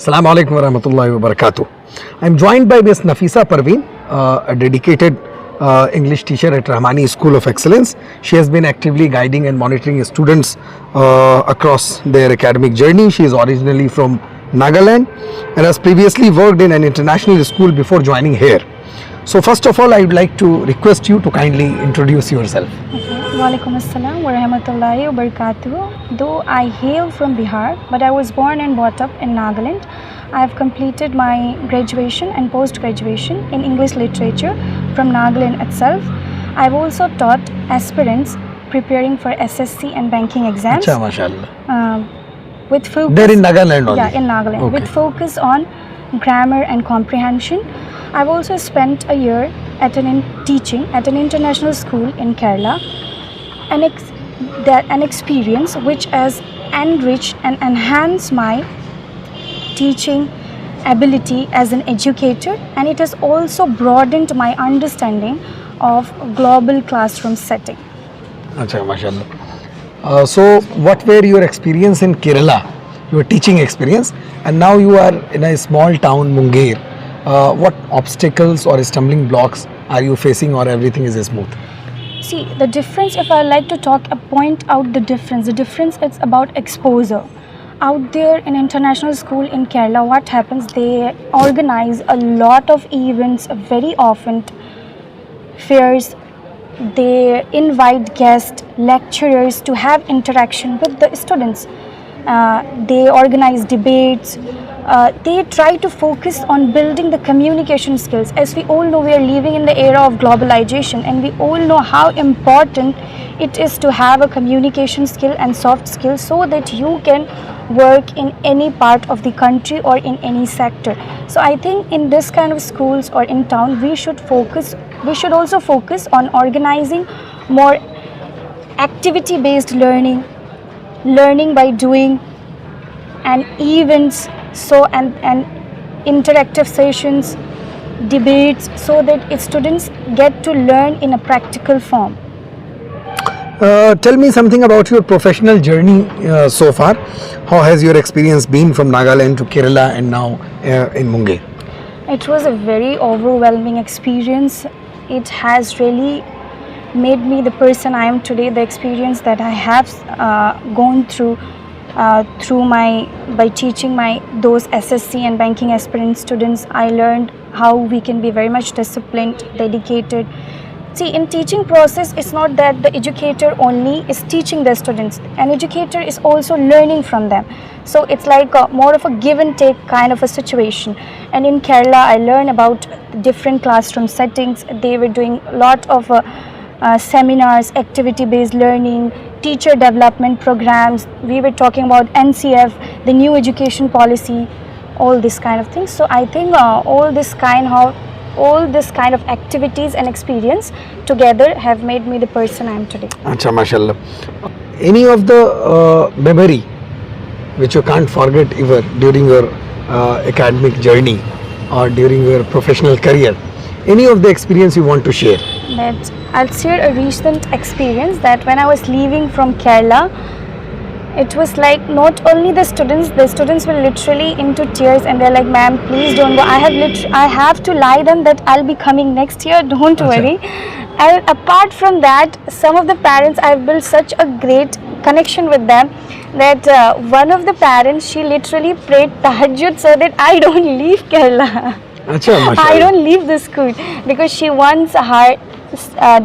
Assalamu alaikum wa rahmatullahi wa barakatuh. I'm joined by Miss Nafeesa Parween, a dedicated English teacher at Rahmani School of Excellence. She has been actively guiding and monitoring students across their academic journey. She is originally from Nagaland and has previously worked in an international school before joining here. So first of all, I would like to request you to kindly introduce yourself. Walaikum assalam wa rahmatullahi wa barakatuh. Though I hail from Bihar, but I was born and brought up in Nagaland. I have completed my graduation and post-graduation in English literature from Nagaland itself. I've also taught aspirants preparing for SSC and banking exams. Achha, mashallah. With focus, They're in Nagaland only? Yeah, in Nagaland. Okay. With focus on grammar and comprehension. I've also spent a year teaching at an international school in Kerala. An experience which has enriched and enhanced my teaching ability as an educator, and it has also broadened my understanding of global classroom setting. Achha, mashallah. So what were your experience in Kerala, your teaching experience, and now you are in a small town, Munger. What obstacles or stumbling blocks are you facing, or everything is smooth? See, the difference, if I like to point out the difference is about exposure. Out there in international school in Kerala, what happens, they organize a lot of events, very often fairs. They invite guests, lecturers to have interaction with the students. They organize debates. They try to focus on building the communication skills. As we all know, we are living in the era of globalization, and we all know how important it is to have a communication skill and soft skills so that you can work in any part of the country or in any sector. So I think in this kind of schools or in town, we should also focus on organizing more activity-based learning by doing, and events, and interactive sessions, debates, so that students get to learn in a practical form. Tell me something about your professional journey so far. How has your experience been from Nagaland to Kerala and now in Munger? It was a very overwhelming experience. It has really made me the person I am today. The experience that I have gone through by teaching those SSC and banking aspirant students, I learned how we can be very much disciplined, dedicated. See, in teaching process, it's not that the educator only is teaching the students. An educator is also learning from them. So it's like more of a give and take kind of a situation. And in Kerala, I learned about different classroom settings. They were doing a lot of seminars, activity-based learning, teacher development programs. We were talking about NCF, the new education policy, all this kind of things. So I think all this kind of activities and experience together have made me the person I am today. Achha, mashallah. Any of the memory which you can't forget ever during your academic journey or during your professional career? Any of the experience you want to share? That I'll share a recent experience that when I was leaving from Kerala, it was like not only the students were literally into tears, and they're like, ma'am, please don't go. I have to lie them that I'll be coming next year, don't worry. And apart from that, some of the parents, I've built such a great connection with them that one of the parents, she literally prayed tahajjud so that I don't leave Kerala. Achha, I don't leave the school, because she wants her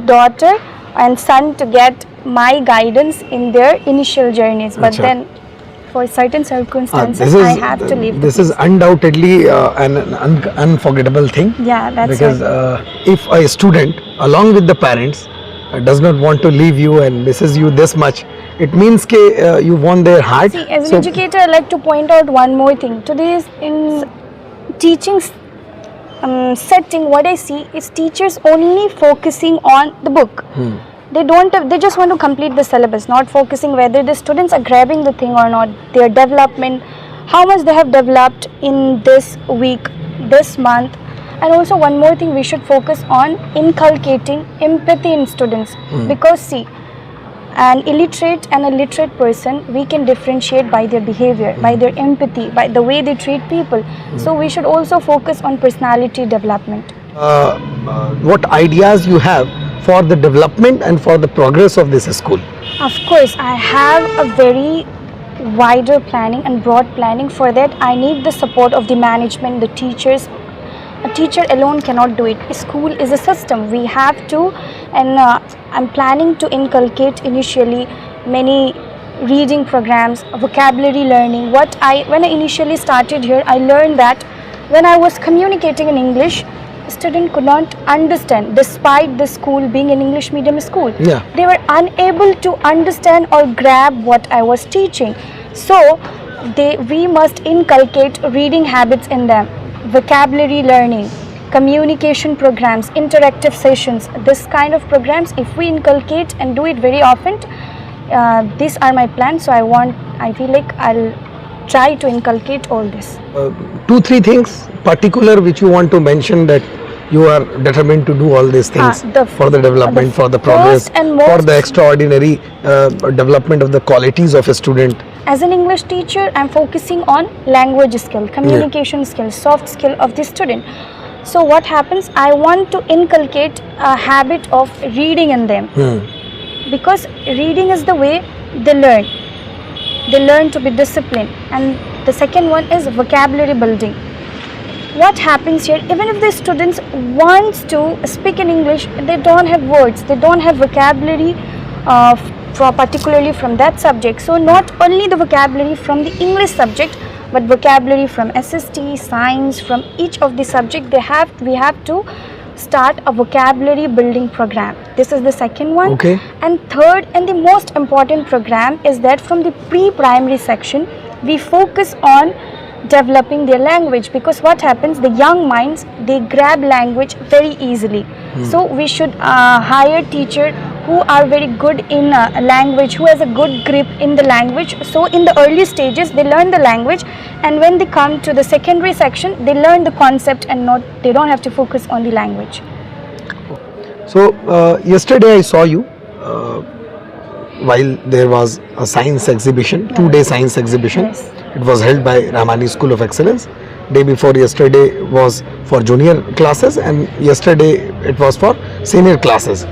daughter and son to get my guidance in their initial journeys. But then for certain circumstances, I have to leave. This is undoubtedly an unforgettable thing. Yeah, that's because right. If a student along with the parents does not want to leave you and misses you this much, it means you won their heart. See, as an educator, I'd like to point out one more thing. Today in teaching setting, what I see is teachers only focusing on the book. They just want to complete the syllabus, not focusing whether the students are grabbing the thing or not, their development, how much they have developed in this week, this month. And also one more thing, we should focus on inculcating empathy in students. Because see, An illiterate and a literate person, we can differentiate by their behavior, by their empathy, by the way they treat people. So we should also focus on personality development. What ideas you have for the development and for the progress of this school? Of course, I have a very wider planning and broad planning. For that, I need the support of the management, the teachers. A teacher alone cannot do it. A school is a system. We have to, and I'm planning to inculcate initially many reading programs, vocabulary learning. When I initially started here, I learned that when I was communicating in English, student could not understand, despite the school being an English medium school. Yeah. They were unable to understand or grab what I was teaching. So we must inculcate reading habits in them, vocabulary learning, communication programs, interactive sessions. This kind of programs, if we inculcate and do it very often, these are my plans. So I feel like I'll try to inculcate all this. 2-3 things particular which you want to mention that you are determined to do all these things for the development, for the progress, for the extraordinary development of the qualities of a student. As an English teacher, I'm focusing on language skill, communication skill, soft skill of the student. So what happens, I want to inculcate a habit of reading in them, because reading is the way they learn. They learn to be disciplined. And the second one is vocabulary building. What happens here, even if the students want to speak in English, they don't have words, they don't have vocabulary particularly from that subject. So not only the vocabulary from the English subject, but vocabulary from SST, science, from each of the subject, we have to start a vocabulary building program. This is the second one. Okay. And third and the most important program is that from the pre-primary section, we focus on developing their language, because what happens, the young minds, they grab language very easily. So we should hire teachers who are very good in language, who has a good grip in the language. So in the early stages, they learn the language, and when they come to the secondary section, they learn the concept and they don't have to focus on the language. So yesterday I saw you while there was a science exhibition, 2-day science exhibition. Yes. It was held by Rahmani School of Excellence. Day before yesterday was for junior classes, and yesterday it was for senior classes.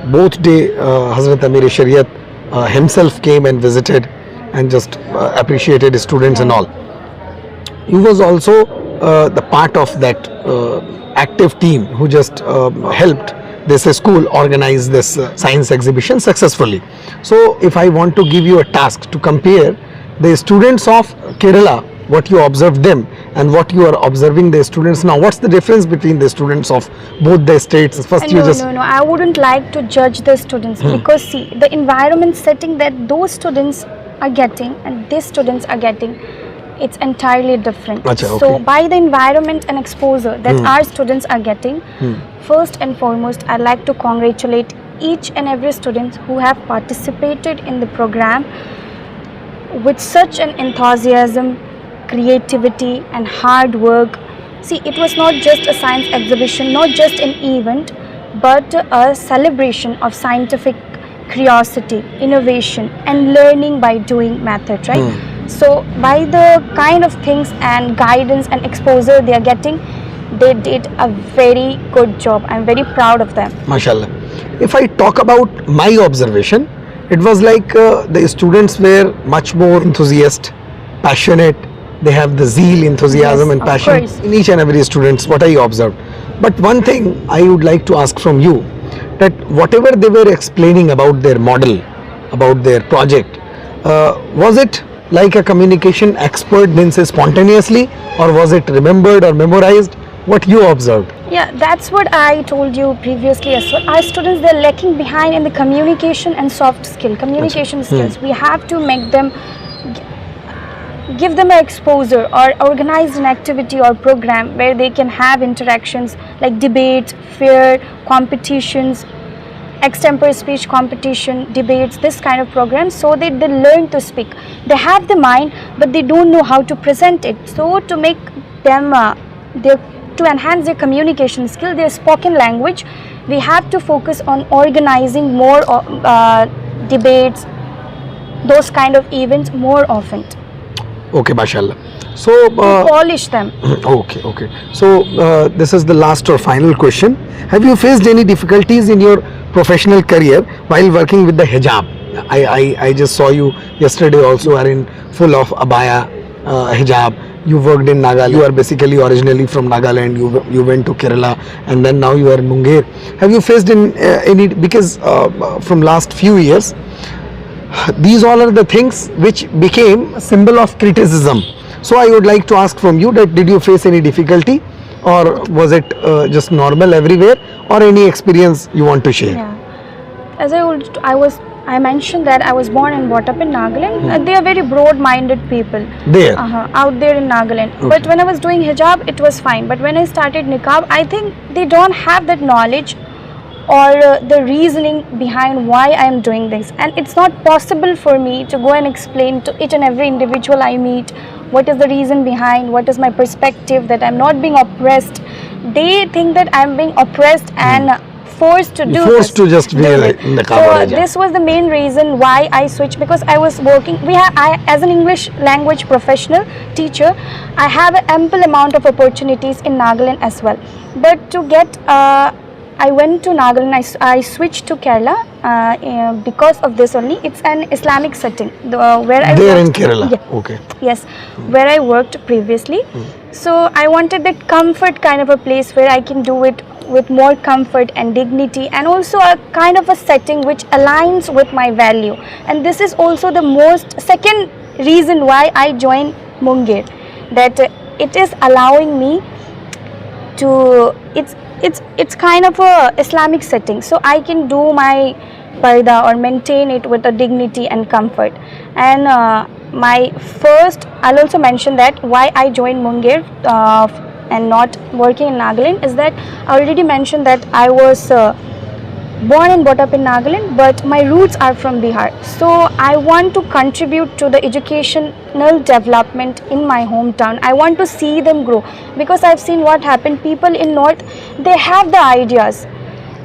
Both day Hazrat Amir-e-Shariat himself came and visited and just appreciated students and all. He was also the part of that active team who just helped this school organize this science exhibition successfully. So if I want to give you a task to compare the students of Kerala, what you observed them and what you are observing the students now, what's the difference between the students of both the states? First, No, I wouldn't like to judge the students, because see, the environment setting that those students are getting and these students are getting, it's entirely different. Achha, okay. So by the environment and exposure that our students are getting, first and foremost, I'd like to congratulate each and every student who have participated in the program with such an enthusiasm, creativity and hard work. See, it was not just a science exhibition, not just an event, but a celebration of scientific curiosity, innovation and learning by doing method, right? So by the kind of things and guidance and exposure they are getting, they did a very good job. I'm very proud of them. MashaAllah. If I talk about my observation, it was like the students were much more enthusiastic, passionate. They have the zeal, enthusiasm and passion in each and every student, what I observed. But one thing I would like to ask from you, that whatever they were explaining about their model, about their project, was it like a communication expert then say spontaneously, or was it remembered or memorized? What you observed? Yeah, that's what I told you previously as well. Our students, they're lacking behind in the communication and soft skill, communication skills. We have to make them, give them an exposure or organize an activity or program where they can have interactions like debates, fair, competitions, extempore speech competition, debates, this kind of programs, so that they learn to speak. They have the mind, but they don't know how to present it. So to make them, to enhance their communication skill, their spoken language, we have to focus on organizing more debates, those kind of events more often. Okay, mashallah. So, Polish them. okay. So, this is the last or final question. Have you faced any difficulties in your professional career while working with the hijab? I just saw you yesterday also are in full of abaya, hijab. You worked in Nagaland. You are basically originally from Nagaland. You went to Kerala and then now you are in Munger. Have you faced any, because from last few years, these all are the things which became a symbol of criticism. So I would like to ask from you that did you face any difficulty, or was it just normal everywhere, or any experience you want to share? Yeah. As I mentioned that I was born and brought up in Nagaland. They are very broad-minded people. There. Out there in Nagaland. Okay. But when I was doing hijab, it was fine. But when I started niqab, I think they don't have that knowledge or the reasoning behind why I am doing this. And it's not possible for me to go and explain to each and every individual I meet what is the reason behind, what is my perspective, that I'm not being oppressed. They think that I'm being oppressed and forced to do Forced this. to just wear niqab or So hijab. this was the main reason why I switched, because I was working. I, as an English language professional teacher, I have an ample amount of opportunities in Nagaland as well. But to get, I went to Nagaland. I switched to Kerala because of this only. It's an Islamic setting where I There worked. in Kerala. Yeah. Okay. Yes, where I worked previously. So I wanted that comfort kind of a place where I can do it with more comfort and dignity, and also a kind of a setting which aligns with my value. And this is also the second reason why I joined Munger, that it is allowing me to, it's kind of a Islamic setting, so I can do my parda or maintain it with a dignity and comfort. And I'll also mention that why I joined Munger and not working in Nagaland is that I already mentioned that I was born and brought up in Nagaland, but my roots are from Bihar. So I want to contribute to the educational development in my hometown. I want to see them grow, because I've seen what happened. People in North, they have the ideas,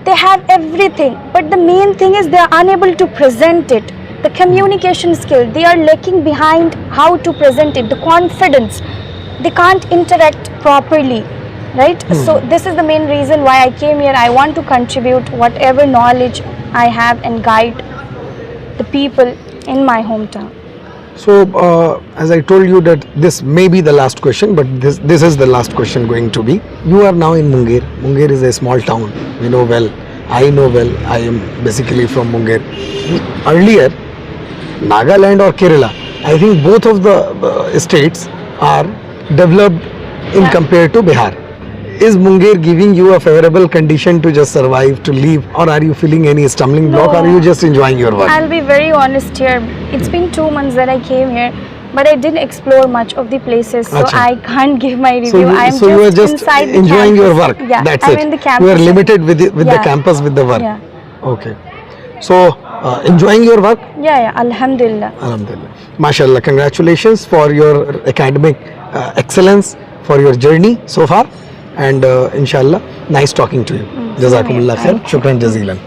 they have everything, but the main thing is they are unable to present it. The communication skill, they are lacking behind how to present it, the confidence. They can't interact properly, right? So this is the main reason why I came here. I want to contribute whatever knowledge I have and guide the people in my hometown. So, as I told you that this may be the last question, but this is the last question going to be. You are now in Munger. Munger is a small town. We know well. I know well. I am basically from Munger. Earlier, Nagaland or Kerala, I think both of the states are developed in compared to Bihar. Is Munger giving you a favorable condition to just survive, to live, or are you feeling any stumbling block, or are you just enjoying your work? I'll be very honest here. It's been 2 months that I came here, but I didn't explore much of the places, so Achha. I can't give my review. So you are just inside the enjoying your campus. work. Yeah, That's I'm it. in the campus. You are limited with the Yeah. campus, with the work. Yeah. Okay. So enjoying your work. Yeah, Alhamdulillah. Alhamdulillah. MashaAllah. Congratulations for your academic excellence, for your journey so far, and inshallah, nice talking to you. Jazakumullah khair. Shukran jazilan.